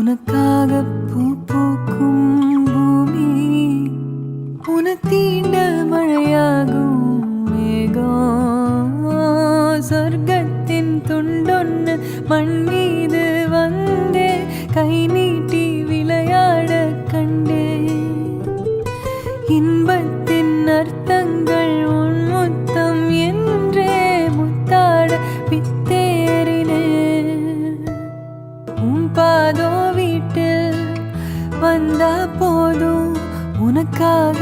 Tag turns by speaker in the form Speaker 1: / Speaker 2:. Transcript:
Speaker 1: உனக்காக பூ பூக்கும் பூமி, உன தீண்ட மழையாகும் மேகம். சொர்க்கத்தின் துண்டொன்னு மண் மீது வந்தே கை நீட்டி விளையாட கண்டே. இன்பத்தின் அர்த்தங்கள் உன் முத்தம் என்றே முத்தாட பித்தேறினே. உன் பாதோ வீட்டில் வந்தா போதும், உனக்காக